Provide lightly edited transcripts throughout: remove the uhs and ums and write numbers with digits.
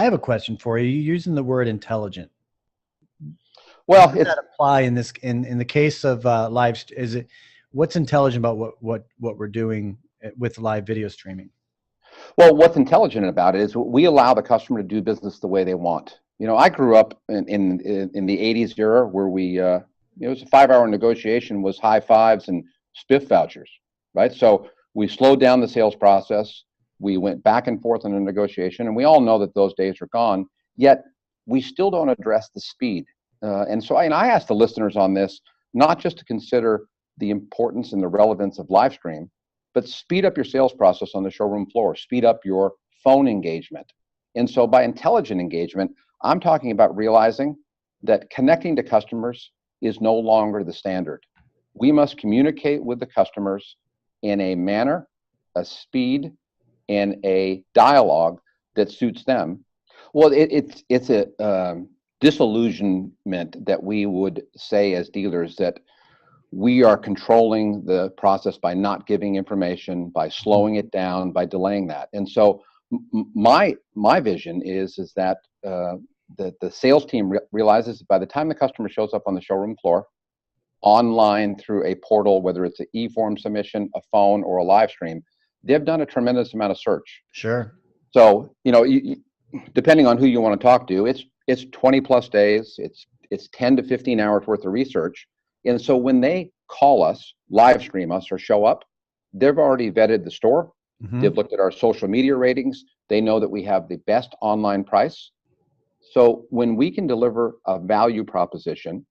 I have a question for you. You're using the word intelligent. Well, how does that apply in this in the case of live? Is it what's intelligent about what we're doing with live video streaming? Well, what's intelligent about it is we allow the customer to do business the way they want. You know, I grew up in the '80s era where it was a 5-hour negotiation was high fives and spiff vouchers, right? So we slowed down the sales process. We went back and forth in a negotiation, and we all know that those days are gone. Yet we still don't address the speed. And so I asked the listeners on this not just to consider the importance and the relevance of live stream, but speed up your sales process on the showroom floor, speed up your phone engagement. And so by intelligent engagement, I'm talking about realizing that connecting to customers is no longer the standard. We must communicate with the customers in a manner, a speed, and a dialogue that suits them. Well, it's a disillusionment that we would say as dealers that we are controlling the process by not giving information, by slowing it down, by delaying that. And so my vision is that the sales team realizes that by the time the customer shows up on the showroom floor, online through a portal, whether it's an e-form submission, a phone, or a live stream, they've done a tremendous amount of search. Sure. So, depending on who you want to talk to, it's 20 plus days, it's 10 to 15 hours worth of research. And so when they call us, live stream us, or show up, they've already vetted the store. Mm-hmm. They've looked at our social media ratings. They know that we have the best online price. So when we can deliver a value proposition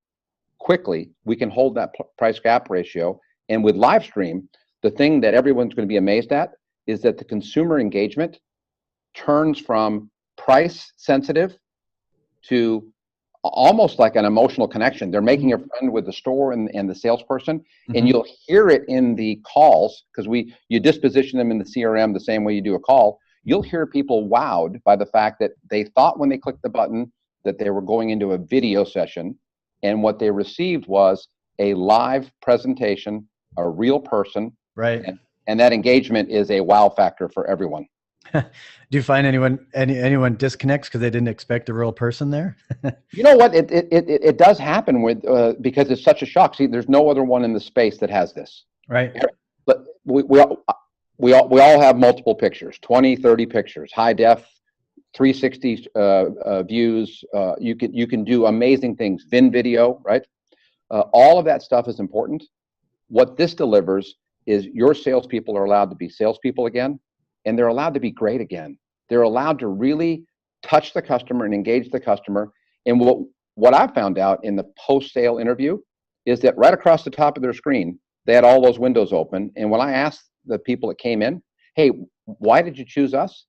quickly, we can hold that price gap ratio. And with live stream, the thing that everyone's going to be amazed at is that the consumer engagement turns from price sensitive to almost like an emotional connection. They're making a friend with the store and the salesperson, mm-hmm. and you'll hear it in the calls because you disposition them in the CRM the same way you do a call. You'll hear people wowed by the fact that they thought when they clicked the button that they were going into a video session, and what they received was a live presentation, a real person, right? And that engagement is a wow factor for everyone. Do you find anyone disconnects because they didn't expect a real person there? You know what? It does happen with because it's such a shock. See, there's no other one in the space that has this. Right. But we all have multiple pictures, 20, 30 pictures, high def, 360 views. You can do amazing things. Vin video, right? All of that stuff is important. What this delivers is your salespeople are allowed to be salespeople again. And they're allowed to be great again. They're allowed to really touch the customer and engage the customer. And what I found out in the post-sale interview is that right across the top of their screen, they had all those windows open. And when I asked the people that came in, hey, why did you choose us?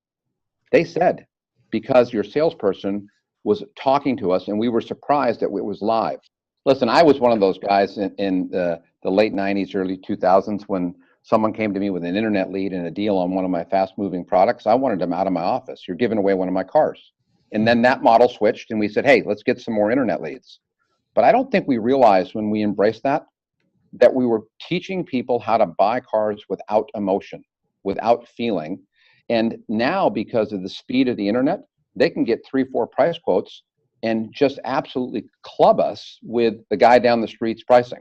They said, because your salesperson was talking to us and we were surprised that it was live. Listen, I was one of those guys in the late 90s, early 2000s when someone came to me with an internet lead and a deal on one of my fast-moving products. I wanted them out of my office. You're giving away one of my cars. And then that model switched and we said, hey, let's get some more internet leads. But I don't think we realized when we embraced that we were teaching people how to buy cars without emotion, without feeling. And now, because of the speed of the internet, they can get 3-4 price quotes and just absolutely club us with the guy down the street's pricing.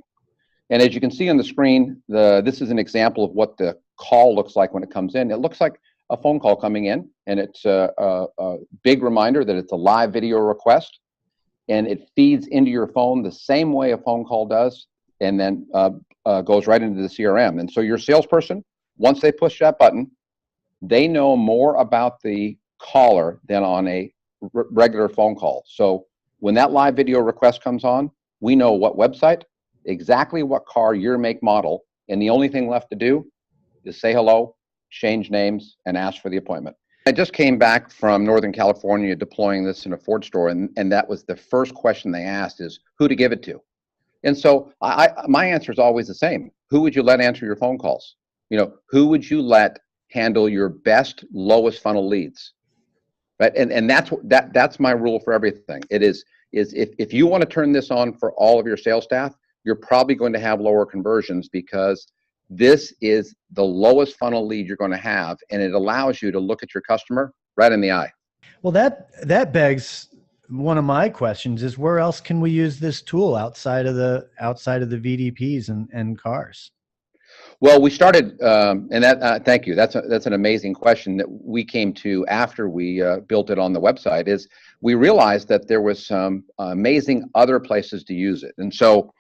And as you can see on the screen, this is an example of what the call looks like when it comes in. It looks like a phone call coming in, and it's a big reminder that it's a live video request, and it feeds into your phone the same way a phone call does, and then goes right into the CRM. And so your salesperson, once they push that button, they know more about the caller than on a regular phone call. So when that live video request comes on, we know what website, exactly what car, year, make, model, and the only thing left to do is say hello, change names, and ask for the appointment. I just came back from Northern California deploying this in a Ford store, and that was the first question they asked is who to give it to. And so my answer is always the same. Who would you let answer your phone calls? Who would you let handle your best, lowest funnel leads? Right? And that's my rule for everything. It is if you want to turn this on for all of your sales staff, you're probably going to have lower conversions because this is the lowest funnel lead you're going to have, and it allows you to look at your customer right in the eye. Well, that begs one of my questions: is where else can we use this tool outside of the VDPs and cars? Well, we started, and that thank you. That's an amazing question that we came to after we built it on the website. Is we realized that there was some amazing other places to use it, and so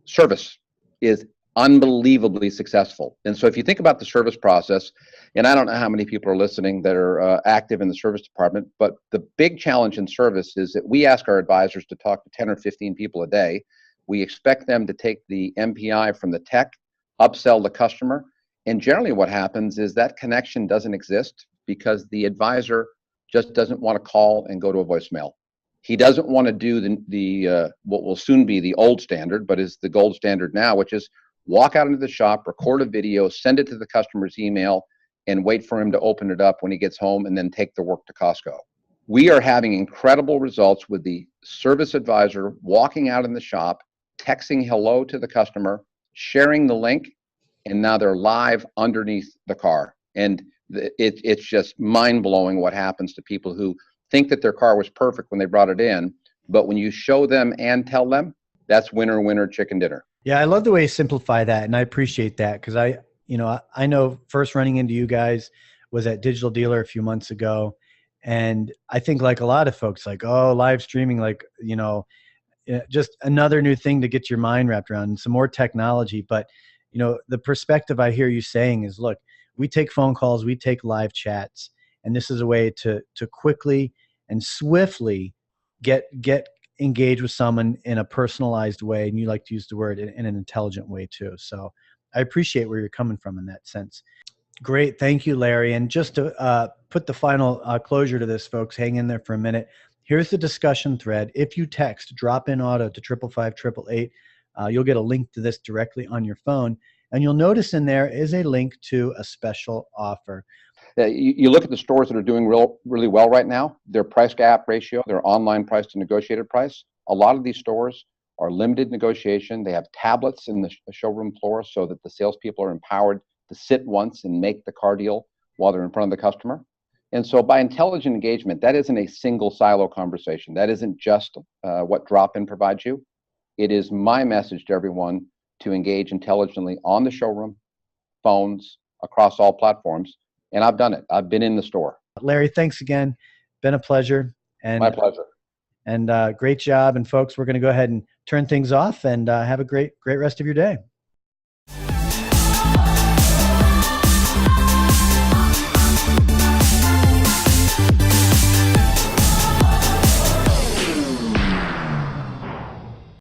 service is unbelievably successful. And so if you think about the service process, and I don't know how many people are listening that are active in the service department, but the big challenge in service is that we ask our advisors to talk to 10 or 15 people a day. We expect them to take the MPI from the tech, upsell the customer, and generally what happens is that connection doesn't exist because the advisor just doesn't want to call and go to a voicemail. He doesn't want to do the what will soon be the old standard, but is the gold standard now, which is walk out into the shop, record a video, send it to the customer's email, and wait for him to open it up when he gets home and then take the work to Costco. We are having incredible results with the service advisor walking out in the shop, texting hello to the customer, sharing the link, and now they're live underneath the car. And it's just mind-blowing what happens to people who think that their car was perfect when they brought it in, but when you show them and tell them, that's winner, winner, chicken dinner. Yeah, I love the way you simplify that, and I appreciate that because I know first running into you guys was at Digital Dealer a few months ago, and I think like a lot of folks, like, oh, live streaming, like, just another new thing to get your mind wrapped around, and some more technology. But the perspective I hear you saying is, look, we take phone calls, we take live chats, and this is a way to quickly and swiftly get engage with someone in a personalized way, and you like to use the word in an intelligent way too. So I appreciate where you're coming from in that sense. Great. Thank you, Larry. And just to put the final closure to this, folks, hang in there for a minute. Here's the discussion thread. If you text Dropin Auto to 555-888, you'll get a link to this directly on your phone. And you'll notice in there is a link to a special offer. You look at the stores that are doing really well right now, their price gap ratio, their online price to negotiated price. A lot of these stores are limited negotiation. They have tablets in the showroom floor so that the salespeople are empowered to sit once and make the car deal while they're in front of the customer. And so by intelligent engagement, that isn't a single silo conversation. That isn't just what Dropin provides you. It is my message to everyone to engage intelligently on the showroom, phones, across all platforms. And I've done it. I've been in the store. Larry, thanks again. Been a pleasure. And my pleasure. And great job. And folks, we're going to go ahead and turn things off and have a great rest of your day.